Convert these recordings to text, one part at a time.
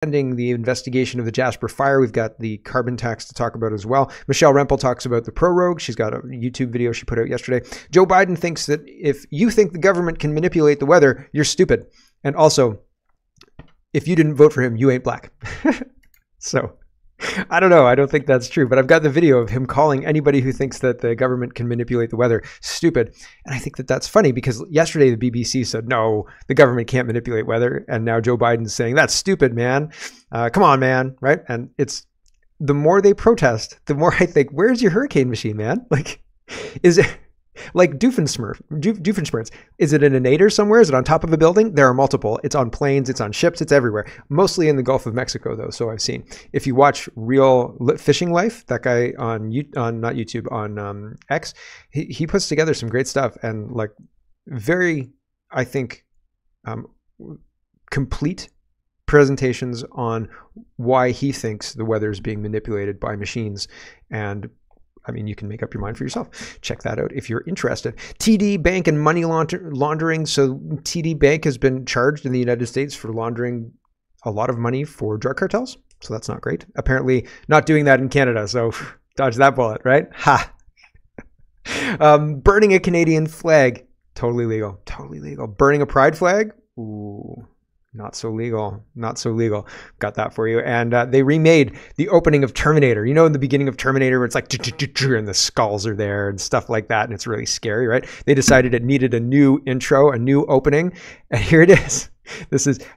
ending the investigation of the Jasper fire. We've got the carbon tax to talk about as well. Michelle Remple talks about the prorogue. She's got a YouTube video she put out yesterday. Joe Biden thinks that if you think the government can manipulate the weather, you're stupid. And also, if you didn't vote for him, you ain't black. So I don't know. I don't think that's true, but I've got the video of him calling anybody who thinks that the government can manipulate the weather stupid. And I think that that's funny because yesterday the BBC said, no, the government can't manipulate weather. And now Joe Biden's saying, that's stupid, man. Come on, man. Right. And it's the more they protest, the more I think, where's your hurricane machine, man? Like, is it like Doofenshmirtz? Is it in a nadir somewhere? Is it on top of a building? There are multiple. It's on planes, it's on ships, it's everywhere. Mostly in the Gulf of Mexico, though. So I've seen. If you watch Real Fishing Life, that guy on not YouTube, on X, he puts together some great stuff and like very, I think, complete presentations on why he thinks the weather is being manipulated by machines. And I mean, you can make up your mind for yourself. Check that out if you're interested. TD Bank and money laundering. So TD Bank has been charged in the United States for laundering a lot of money for drug cartels. So that's not great. Apparently not doing that in Canada. So dodge that bullet, right? Ha! Burning a Canadian flag. Totally legal. Totally legal. Burning a pride flag. Ooh. Not so legal. Not so legal. Got that for you. And they remade the opening of Terminator. You know, in the beginning of Terminator where it's like and the skulls are there and stuff like that. And it's really scary, right? They decided it needed a new intro, a new opening. And here it is.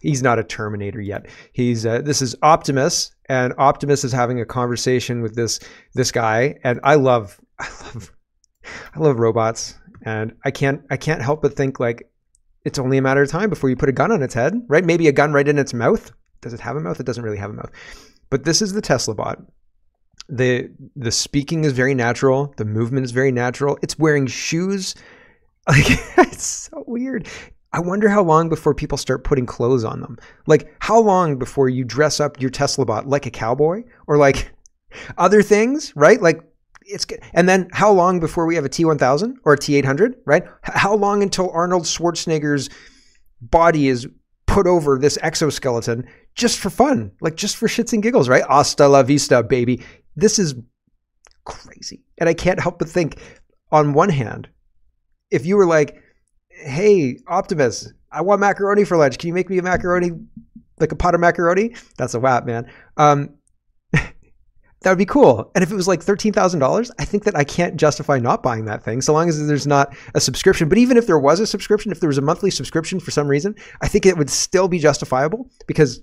He's not a Terminator yet. This is Optimus. And Optimus is having a conversation with this guy. And I love robots. And I can't help but think like, it's only a matter of time before you put a gun on its head, right? Maybe a gun right in its mouth. Does it have a mouth? It doesn't really have a mouth. But this is the Tesla bot. The speaking is very natural. The movement is very natural. It's wearing shoes. Like, it's so weird. I wonder how long before people start putting clothes on them. Like, how long before you dress up your Tesla bot like a cowboy or like other things, right? Like, it's good. And then how long before we have a T1000 or a T800, right? How long until Arnold Schwarzenegger's body is put over this exoskeleton just for fun, like just for shits and giggles, right? Hasta la vista, baby. This is crazy. And I can't help but think, on one hand, if you were like, hey, Optimus, I want macaroni for lunch. Can you make me a macaroni, like a pot of macaroni? That's a whap, man. That would be cool. And if it was like $13,000, I think that I can't justify not buying that thing so long as there's not a subscription. But even if there was a subscription, if there was a monthly subscription for some reason, I think it would still be justifiable because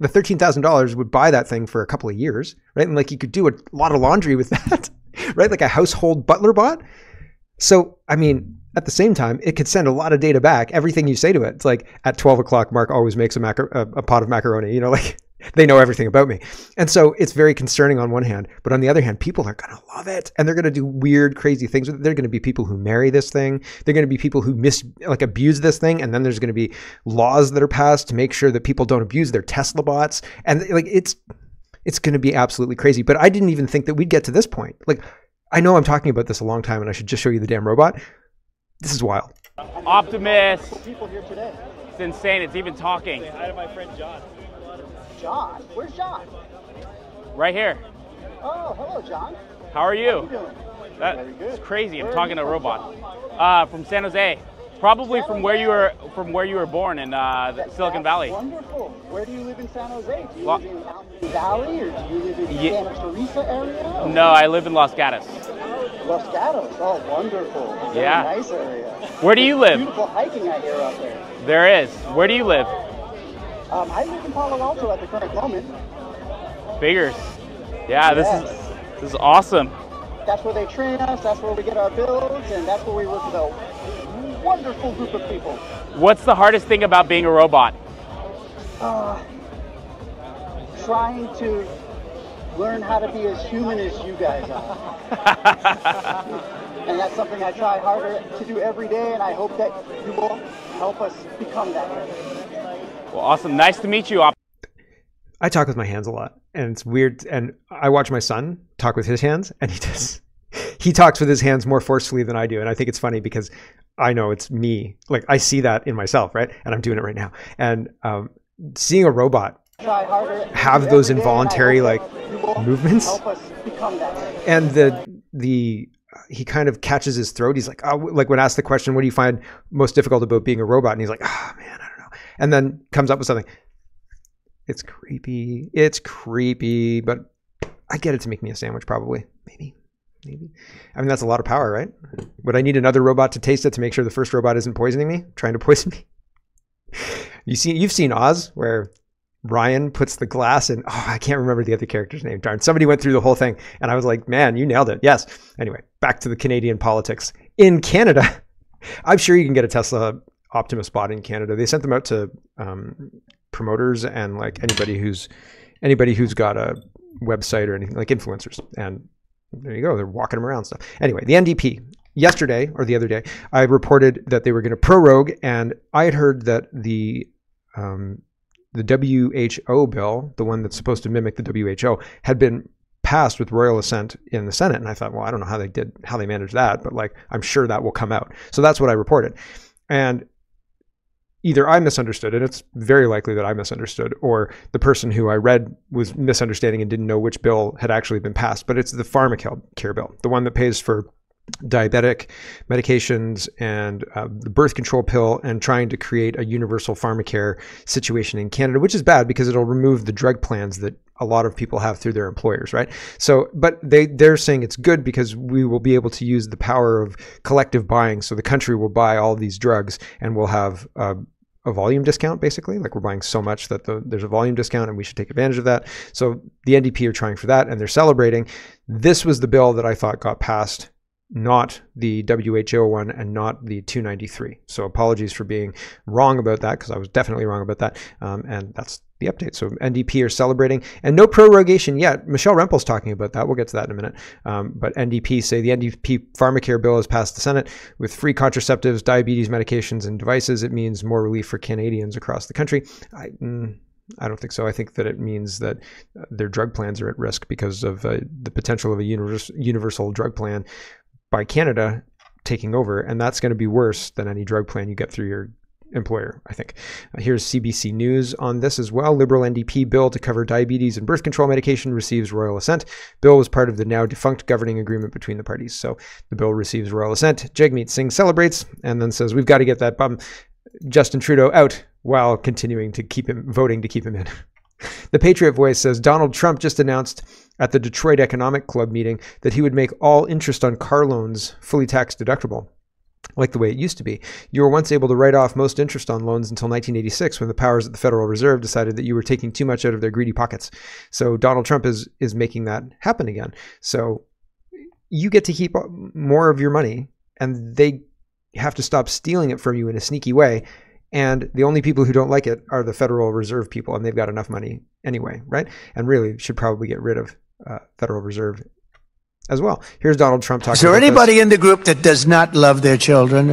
the $13,000 would buy that thing for a couple of years, right? And like you could do a lot of laundry with that, right? Like a household butler bot. So, I mean, at the same time, it could send a lot of data back. Everything you say to it, it's like at 12 o'clock, Mark always makes a pot of macaroni, you know, like they know everything about me. And so it's very concerning on one hand, but on the other hand, people are going to love it and they're going to do weird, crazy things. There are going to be people who marry this thing. They're going to be people who abuse this thing. And then there's going to be laws that are passed to make sure that people don't abuse their Tesla bots. And like, it's going to be absolutely crazy. But I didn't even think that we'd get to this point. Like, I know I'm talking about this a long time and I should just show you the damn robot. This is wild. Optimus. People here today. It's insane. It's even talking. Hi to my friend John. John? Where's John? Right here. Oh, hello, John. How are you? How are you doing? That's good. crazy. I'm Where talking to a from, robot. From San Jose. Probably from where you were born in Silicon Valley. Wonderful. Where do you live in San Jose? Do you live in Mountain Valley or do you live in Santa Teresa area? No, I live in Los Gatos. Los Gatos. Oh, wonderful. Very nice area. Where do you live? Beautiful hiking I hear out there. There is. Where do you live? I live in Palo Alto at the current moment. Figures. Yeah, this is awesome. That's where they train us, that's where we get our builds, and that's where we work with a wonderful group of people. What's the hardest thing about being a robot? Trying to learn how to be as human as you guys are. And that's something I try harder to do every day, and I hope that you will help us become that way. Well, awesome. Nice to meet you. I talk with my hands a lot and it's weird. And I watch my son talk with his hands and he talks with his hands more forcefully than I do. And I think it's funny because I know it's me. Like I see that in myself, right? And I'm doing it right now. And seeing a robot try harder have those involuntary like movements. Help us become that. And he kind of catches his throat. He's like, oh, like when asked the question, what do you find most difficult about being a robot? And he's like, oh man, I don't know. And then comes up with something. It's creepy. It's creepy, but I get it to make me a sandwich, probably. Maybe. I mean, that's a lot of power, right? Would I need another robot to taste it to make sure the first robot isn't poisoning me, trying to poison me? You've seen Oz, where Ryan puts the glass in. Oh, I can't remember the other character's name. Darn, somebody went through the whole thing, and I was like, man, you nailed it. Yes. Anyway, back to the Canadian politics. In Canada, I'm sure you can get a Tesla Optimus bot in Canada. They sent them out to promoters and like anybody who's got a website or anything, like influencers. And there you go. They're walking them around stuff. Anyway, the NDP. Yesterday or the other day, I reported that they were going to prorogue, and I had heard that the WHO bill, the one that's supposed to mimic the WHO, had been passed with royal assent in the Senate. And I thought, well, I don't know how they managed that, but like, I'm sure that will come out. So that's what I reported. And either I misunderstood, and it's very likely that I misunderstood, or the person who I read was misunderstanding and didn't know which bill had actually been passed. But it's the pharmacare bill, the one that pays for diabetic medications and the birth control pill, and trying to create a universal pharmacare situation in Canada, which is bad because it'll remove the drug plans that a lot of people have through their employers, right? So, but they're saying it's good because we will be able to use the power of collective buying. So the country will buy all these drugs, and we'll have a volume discount, basically. Like, we're buying so much that there's a volume discount, and we should take advantage of that. So the NDP are trying for that, and they're celebrating. This was the bill that I thought got passed, not the WHO one and not the 293. So apologies for being wrong about that, because I was definitely wrong about that. And that's the update. So NDP are celebrating, and no prorogation yet. Michelle Remple's talking about that. We'll get to that in a minute. But NDP say the NDP pharmacare bill has passed the Senate with free contraceptives, diabetes medications, and devices. It means more relief for Canadians across the country. I don't think so. I think that it means that their drug plans are at risk because of the potential of a universal drug plan by Canada taking over, and that's going to be worse than any drug plan you get through your employer, I think. Here's CBC News on this as well. Liberal NDP bill to cover diabetes and birth control medication receives royal assent. Bill was part of the now defunct governing agreement between the parties. So the bill receives royal assent. Jagmeet Singh celebrates and then says, we've got to get that bum Justin Trudeau out, while continuing to voting to keep him in. The Patriot Voice says Donald Trump just announced at the Detroit Economic Club meeting that he would make all interest on car loans fully tax deductible, like the way it used to be. You were once able to write off most interest on loans until 1986, when the powers at the Federal Reserve decided that you were taking too much out of their greedy pockets. So Donald Trump is making that happen again. So you get to keep more of your money, and they have to stop stealing it from you in a sneaky way. And the only people who don't like it are the Federal Reserve people, and they've got enough money anyway, right? And really should probably get rid of Federal Reserve as well. Here's Donald Trump talking. Is there anybody in the group that does not love their children?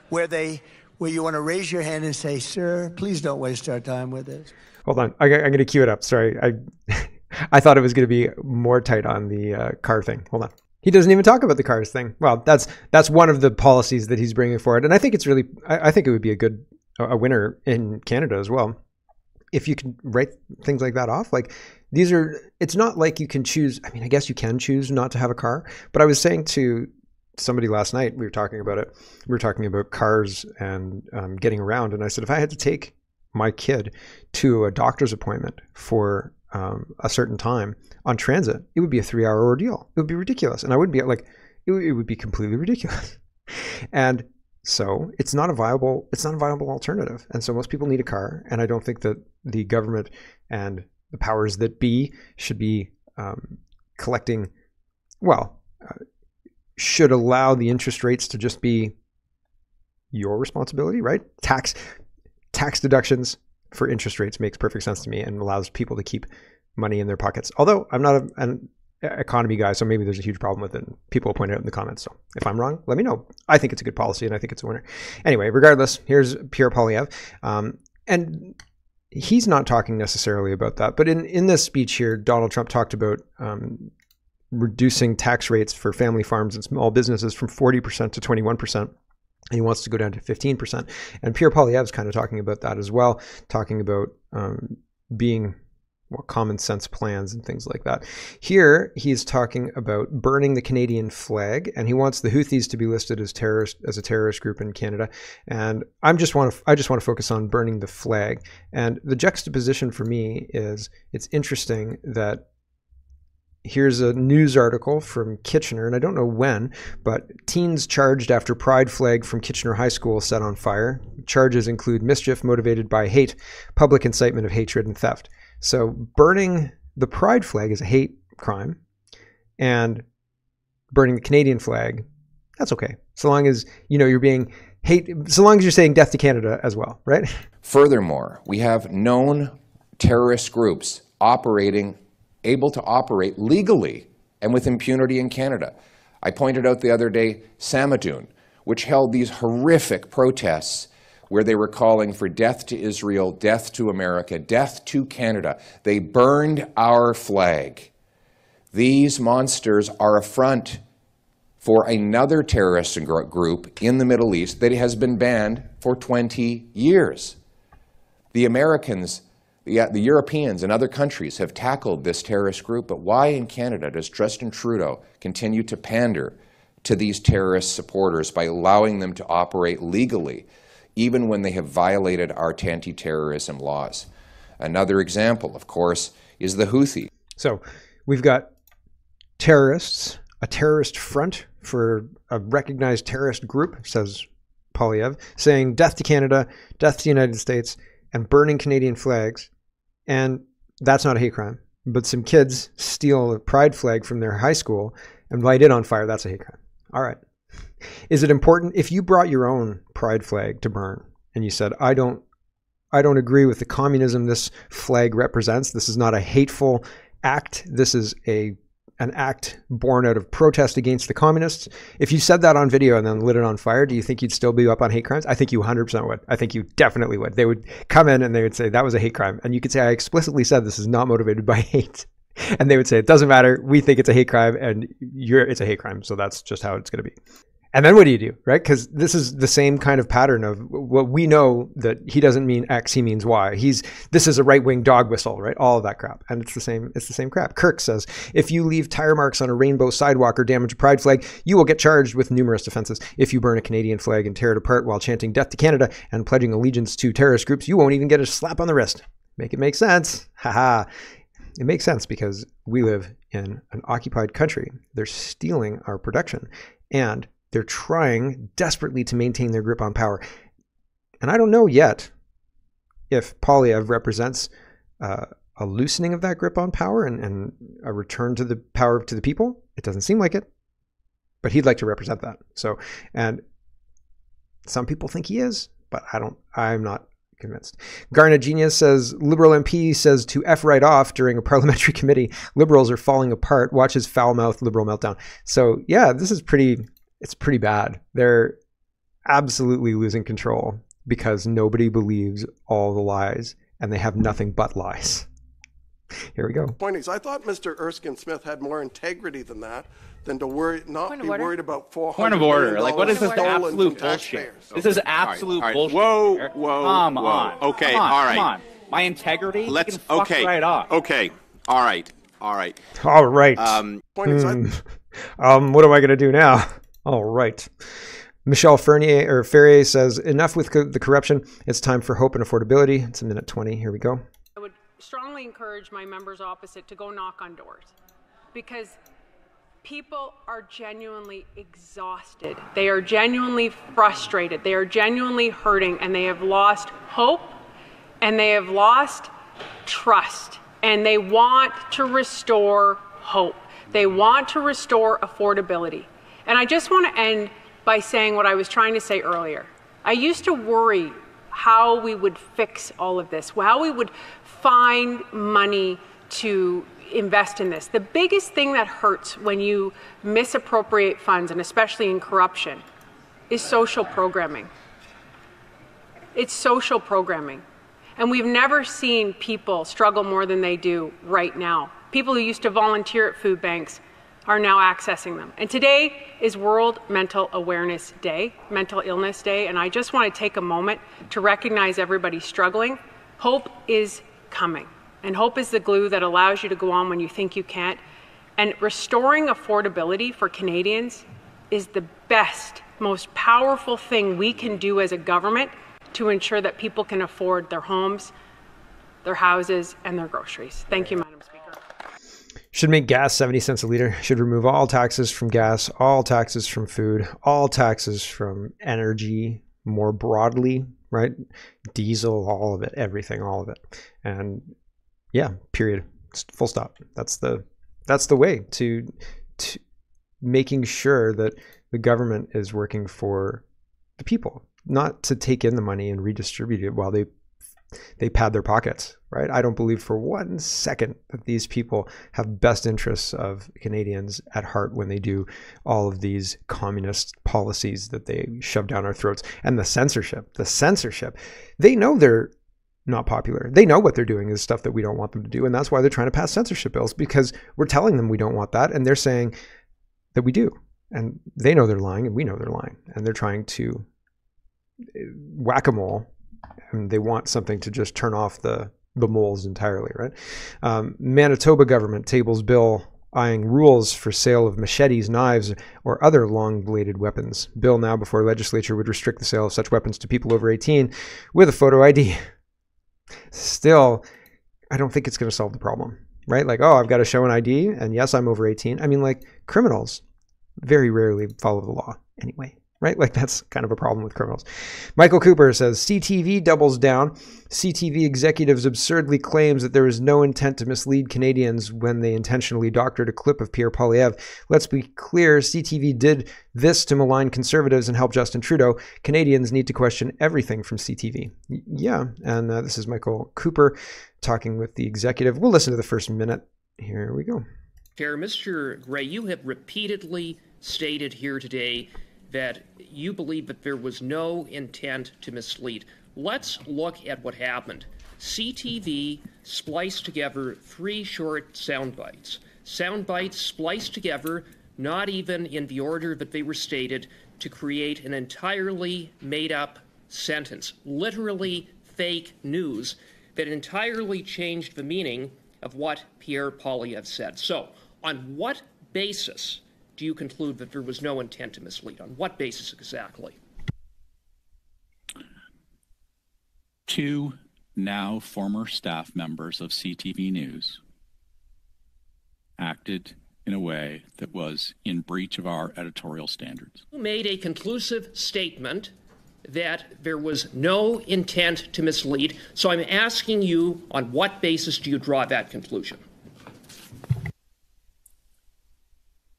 Where you want to raise your hand and say, sir, please don't waste our time with this. Hold on. I'm going to cue it up. Sorry. I thought it was going to be more tight on the car thing. Hold on. He doesn't even talk about the cars thing. Well, that's one of the policies that he's bringing forward. And I think it's really, I think it would be a winner in Canada as well, if you can write things like that off. Like, it's not like you can choose. I mean, I guess you can choose not to have a car, but I was saying to somebody last night, we were talking about it. We were talking about cars and getting around. And I said, if I had to take my kid to a doctor's appointment for a certain time on transit, it would be a 3-hour ordeal. It would be ridiculous. And I wouldn't be like, it would be completely ridiculous. And so it's not a viable alternative. And so most people need a car. And I don't think that the government and the powers that be should be collecting, should allow the interest rates to just be your responsibility, right? Tax deductions for interest rates makes perfect sense to me and allows people to keep money in their pockets. Although I'm not an economy guy, so maybe there's a huge problem with it. And people will point it out in the comments. So if I'm wrong, let me know. I think it's a good policy and I think it's a winner. Anyway, regardless, here's Pierre Poilievre. And he's not talking necessarily about that. But in this speech here, Donald Trump talked about reducing tax rates for family farms and small businesses from 40% to 21%. And he wants to go down to 15%. And Pierre Poilievre is kind of talking about that as well, talking about being common sense plans and things like that. Here, he's talking about burning the Canadian flag, and he wants the Houthis to be listed as a terrorist group in Canada. And I just want to focus on burning the flag. And the juxtaposition for me is, it's interesting that here's a news article from Kitchener, and I don't know when, but teens charged after pride flag from Kitchener High School set on fire. Charges include mischief motivated by hate, public incitement of hatred, and theft. So burning the pride flag is a hate crime, and burning the Canadian flag, that's okay. So long as, you're being so long as you're saying death to Canada as well, right? Furthermore, we have known terrorist groups able to operate legally and with impunity in Canada. I pointed out the other day Samadoun, which held these horrific protests where they were calling for death to Israel, death to America, death to Canada. They burned our flag. These monsters are a front for another terrorist group in the Middle East that has been banned for 20 years. The Americans, the Europeans and other countries have tackled this terrorist group, but why in Canada does Justin Trudeau continue to pander to these terrorist supporters by allowing them to operate legally, even when they have violated our anti-terrorism laws? Another example, of course, is the Houthi. So we've got terrorists, a terrorist front for a recognized terrorist group, says Polyev, saying death to Canada, death to the United States, and burning Canadian flags. And that's not a hate crime. But some kids steal a pride flag from their high school and light it on fire. That's a hate crime. All right. Is it important if you brought your own pride flag to burn and you said, I don't agree with the communism this flag represents. This is not a hateful act. This is an act born out of protest against the communists. If you said that on video and then lit it on fire, do you think you'd still be up on hate crimes? I think you 100% would. I think you definitely would. They would come in and they would say that was a hate crime. And you could say, I explicitly said this is not motivated by hate. And they would say, it doesn't matter. We think it's a hate crime and it's a hate crime. So that's just how it's going to be. And then what do you do, right? Because this is the same kind of pattern of what we know, that he doesn't mean X, he means Y. This is a right-wing dog whistle, right? All of that crap. And it's the same crap. Kirk says, if you leave tire marks on a rainbow sidewalk or damage a pride flag, you will get charged with numerous offenses. If you burn a Canadian flag and tear it apart while chanting death to Canada and pledging allegiance to terrorist groups, you won't even get a slap on the wrist. Make it make sense. Haha. It makes sense because we live in an occupied country. They're stealing our production. And they're trying desperately to maintain their grip on power. And I don't know yet if Polyev represents a loosening of that grip on power and a return to the power to the people. It doesn't seem like it, but he'd like to represent that. So, and some people think he is, but I'm not convinced. Garnet Genius says, Liberal MP says to F right off during a parliamentary committee. Liberals are falling apart. Watch his foul-mouthed liberal meltdown. So yeah, it's pretty bad. They're absolutely losing control because nobody believes all the lies and they have nothing but lies. Here we go. Point is, I thought Mr. Erskine Smith had more integrity than that, than to worried about $400 Point of order. million Like, what is this stolen absolute from bullshit? taxpayers. This is absolute bullshit. Whoa. Come on. Okay, come on, all right. Come on. My integrity? Let's. You can fuck right off. Okay. All right. All right. Point is, what am I going to do now? All right. Michelle Ferrier says, enough with the corruption. It's time for hope and affordability. It's a minute 20. Here we go. I would strongly encourage my members opposite to go knock on doors because people are genuinely exhausted. They are genuinely frustrated. They are genuinely hurting, and they have lost hope and they have lost trust, and they want to restore hope. They want to restore affordability. And I just want to end by saying what I was trying to say earlier. I used to worry how we would fix all of this, how we would find money to invest in this. The biggest thing that hurts when you misappropriate funds, and especially in corruption, is social programming. It's social programming. And we've never seen people struggle more than they do right now. People who used to volunteer at food banks are now accessing them. And today is World Mental Awareness Day, Mental Illness Day, and I just want to take a moment to recognize everybody struggling. Hope is coming. And hope is the glue that allows you to go on when you think you can't. And restoring affordability for Canadians is the best, most powerful thing we can do as a government to ensure that people can afford their homes, their houses, and their groceries. Thank you, Madam Speaker. Should make gas 70 cents a liter. Should remove all taxes from gas, all taxes from food, all taxes from energy more broadly, right? Diesel, all of it, everything, all of it. And yeah, period. Full stop. That's the way to making sure that the government is working for the people, not to take in the money and redistribute it while they pad their pockets, right? I don't believe for 1 second that these people have best interests of Canadians at heart when they do all of these communist policies that they shove down our throats. And the censorship, they know they're not popular. They know what they're doing is stuff that we don't want them to do. And that's why they're trying to pass censorship bills, because we're telling them we don't want that. And they're saying that we do. And they know they're lying and we know they're lying. And they're trying to whack-a-mole. And they want something to just turn off the moles entirely, right? Manitoba government tables bill eyeing rules for sale of machetes, knives, or other long-bladed weapons. Bill now before legislature would restrict the sale of such weapons to people over 18 with a photo ID. Still, I don't think it's going to solve the problem, right? Like, oh, I've got to show an ID, and yes, I'm over 18. I mean, like, criminals very rarely follow the law anyway, right? Like, that's kind of a problem with criminals. Michael Cooper says, CTV doubles down. CTV executives absurdly claims that there is no intent to mislead Canadians when they intentionally doctored a clip of Pierre Poilievre. Let's be clear, CTV did this to malign conservatives and help Justin Trudeau. Canadians need to question everything from CTV. Yeah, and this is Michael Cooper talking with the executive. We'll listen to the first minute. Here we go. Chair, Mr. Gray, you have repeatedly stated here today that you believe that there was no intent to mislead. Let's look at what happened. CTV spliced together 3 short sound bites. Sound bites spliced together, not even in the order that they were stated, to create an entirely made-up sentence, literally fake news, that entirely changed the meaning of what Pierre Poilievre said. So, on what basis do you conclude that there was no intent to mislead? On what basis exactly? 2 now former staff members of CTV News acted in a way that was in breach of our editorial standards. You made a conclusive statement that there was no intent to mislead, so I'm asking you, on what basis do you draw that conclusion?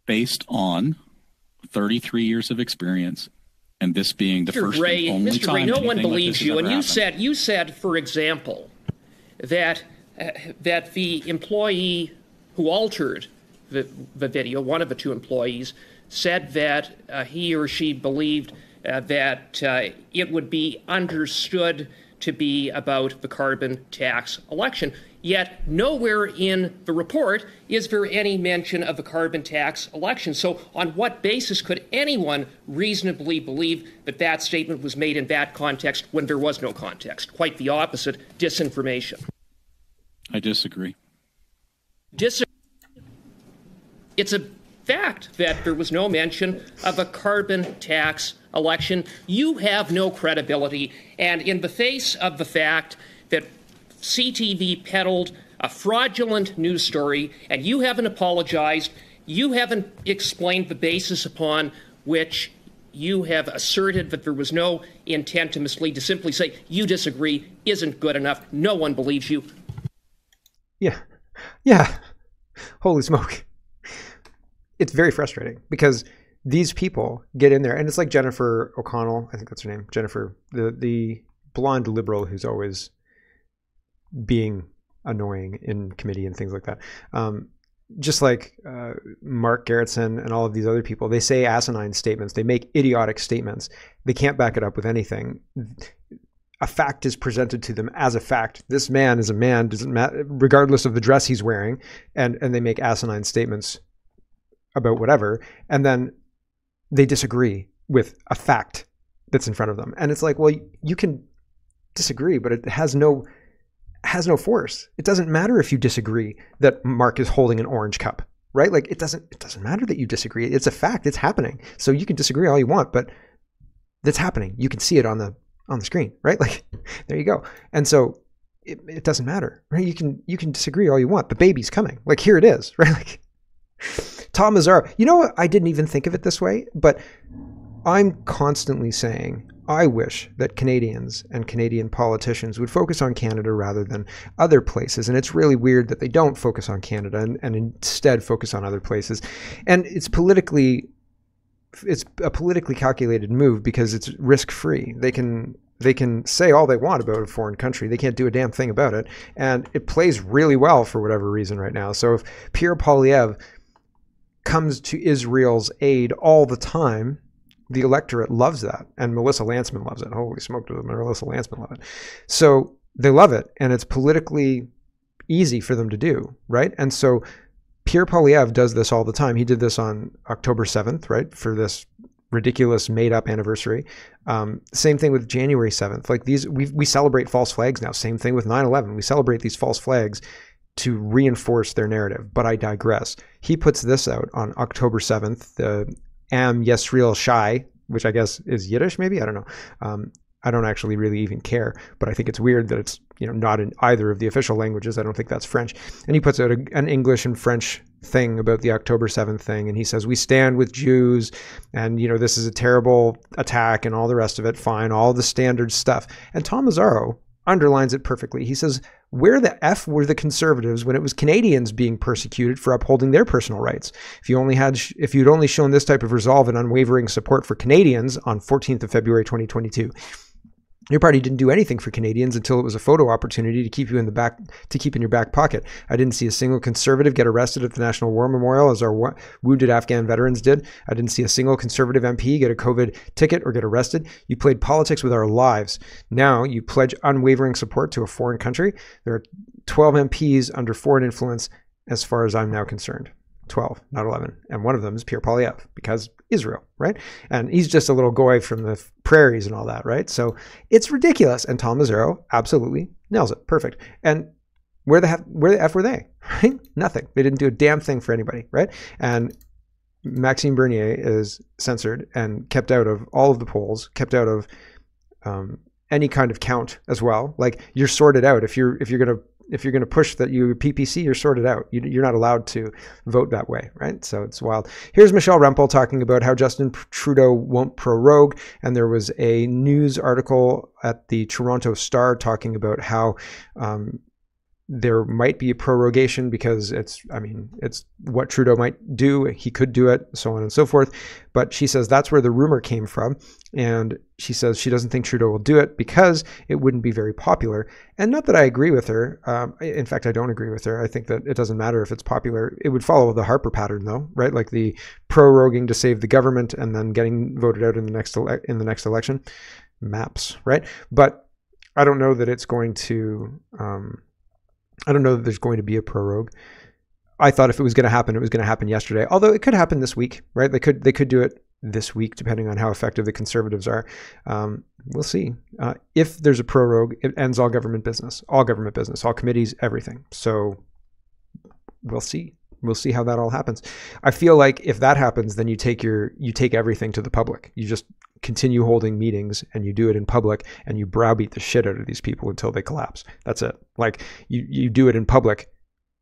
Based on 33 years of experience, and this being the first and only Mr. time Gray, no one anything like believes this you. has And ever you said, for example, that the employee who altered the video, one of the 2 employees, said that he or she believed that it would be understood to be about the carbon tax election. Yet nowhere in the report is there any mention of the carbon tax election. So on what basis could anyone reasonably believe that that statement was made in that context when there was no context? Quite the opposite, disinformation. I disagree. It's a fact that there was no mention of a carbon tax election. You have no credibility, and in the face of the fact that CTV peddled a fraudulent news story, and you haven't apologized, you haven't explained the basis upon which you have asserted that there was no intent to mislead, to simply say you disagree isn't good enough. No one believes you. Yeah. Holy smoke. It's very frustrating because these people get in there, and it's like Jennifer O'Connell, I think that's her name, Jennifer, the blonde liberal who's always being annoying in committee and things like that. Just like Mark Gerritsen and all of these other people, they say asinine statements. They make idiotic statements. They can't back it up with anything. A fact is presented to them as a fact. This man is a man, doesn't matter, regardless of the dress he's wearing, and they make asinine statements about whatever, and then they disagree with a fact that's in front of them. And it's like, well, you can disagree, but it has no has no force. It doesn't matter if you disagree that Mark is holding an orange cup, right? Like it doesn't matter that you disagree. It's a fact. It's happening. So you can disagree all you want, but that's happening. You can see it on the screen, right? Like there you go. And so it doesn't matter, right? You can disagree all you want. The baby's coming. Like here it is, right? Like Tom Mazzaro. You know what? I didn't even think of it this way, but I'm constantly saying I wish that Canadians and Canadian politicians would focus on Canada rather than other places. And it's really weird that they don't focus on Canada and instead focus on other places. And it's a politically calculated move because it's risk-free. They can say all they want about a foreign country. They can't do a damn thing about it. And it plays really well for whatever reason right now. So if Pierre Poilievre comes to Israel's aid all the time, the electorate loves that. And Melissa Lantsman loves it. Holy smoke, does Melissa Lantsman love it. So they love it. And it's politically easy for them to do, right? And so Pierre Poilievre does this all the time. He did this on October 7th, right? For this ridiculous made-up anniversary. Same thing with January 7th. Like these, we celebrate false flags now. Same thing with 9/11. We celebrate these false flags to reinforce their narrative. But I digress. He puts this out on October 7th, the Am Yisrael Shai, which I guess is Yiddish, maybe? I don't know. I don't actually really even care, but I think it's weird that it's not in either of the official languages. I don't think that's French. And he puts out an English and French thing about the October 7th thing, and he says, we stand with Jews, and this is a terrible attack, and all the rest of it, fine, all the standard stuff. And Tom Mazzaro underlines it perfectly. He says, where the F were the Conservatives when it was Canadians being persecuted for upholding their personal rights? If you'd only shown this type of resolve and unwavering support for Canadians on 14th of February 2022, your party didn't do anything for Canadians until it was a photo opportunity to keep in your back pocket. I didn't see a single Conservative get arrested at the National War Memorial as our wounded Afghan veterans did. I didn't see a single Conservative MP get a COVID ticket or get arrested. You played politics with our lives. Now you pledge unwavering support to a foreign country. There are 12 MPs under foreign influence as far as I'm now concerned. 12, not 11. And one of them is Pierre Poilievre because Israel, right? And he's just a little goy from the prairies and all that, right? So it's ridiculous. And Tom Mazzaro absolutely nails it. Perfect. And where the F were they, right? Nothing. They didn't do a damn thing for anybody, right? And Maxime Bernier is censored and kept out of all of the polls, kept out of any kind of count as well. Like you're sorted out. If you're going to push that you PPC, you're sorted out. You're not allowed to vote that way, right? So it's wild. Here's Michelle Remple talking about how Justin Trudeau won't prorogue. And there was a news article at the Toronto Star talking about how there might be a prorogation because it's what Trudeau might do. He could do it, so on and so forth. But she says that's where the rumor came from. And she says she doesn't think Trudeau will do it because it wouldn't be very popular. And not that I agree with her. In fact, I don't agree with her. I think that it doesn't matter if it's popular. It would follow the Harper pattern though, right? Like the proroguing to save the government and then getting voted out in the next election. Maps, right? But I don't know that it's going to... I don't know that there's going to be a prorogue. I thought if it was going to happen, it was going to happen yesterday. Although it could happen this week, right? They could do it this week, depending on how effective the Conservatives are. We'll see. If there's a prorogue, it ends all government business, all committees, everything. So we'll see. We'll see how that all happens. I feel like if that happens, then you take everything to the public. You just continue holding meetings and you do it in public and you browbeat the shit out of these people until they collapse. That's it. Like you do it in public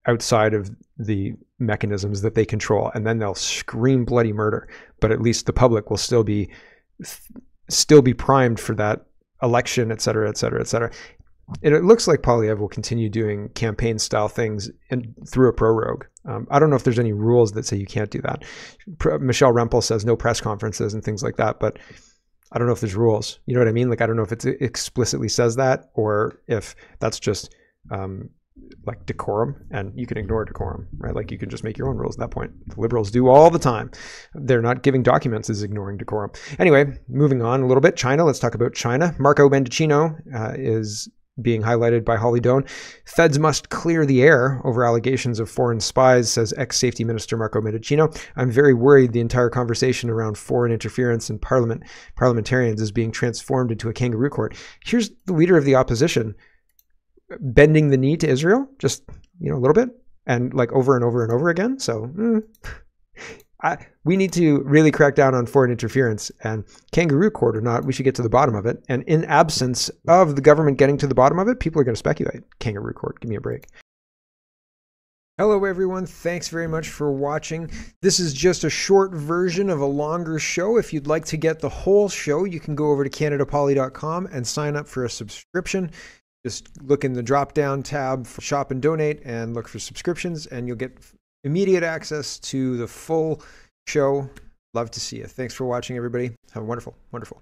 outside of the mechanisms that they control, and then they'll scream bloody murder. But at least the public will still be primed for that election, et cetera, et cetera, et cetera. And it looks like Poilievre will continue doing campaign-style things through a prorogue. I don't know if there's any rules that say you can't do that. Michelle Remple says no press conferences and things like that, but I don't know if there's rules. You know what I mean? Like, I don't know if it explicitly says that or if that's just like decorum, and you can ignore decorum, right? Like you can just make your own rules at that point. The Liberals do all the time. They're not giving documents is ignoring decorum. Anyway, moving on a little bit. China, let's talk about China. Marco Mendicino is being highlighted by Holly Doan. Feds must clear the air over allegations of foreign spies, says ex-safety minister Marco Mendicino. I'm very worried the entire conversation around foreign interference in parliamentarians is being transformed into a kangaroo court. Here's the leader of the opposition bending the knee to Israel, just, you know, a little bit, and like over and over and over again. So we need to really crack down on foreign interference, and kangaroo court or not, we should get to the bottom of it. And in absence of the government getting to the bottom of it, people are going to speculate. Kangaroo court, give me a break. Hello everyone, thanks very much for watching. This is just a short version of a longer show. If you'd like to get the whole show, you can go over to CanadaPoly.com and sign up for a subscription. Just look in the drop-down tab for Shop and Donate and look for subscriptions, and you'll get immediate access to the full show. Love to see you. Thanks for watching, everybody. Have a wonderful, wonderful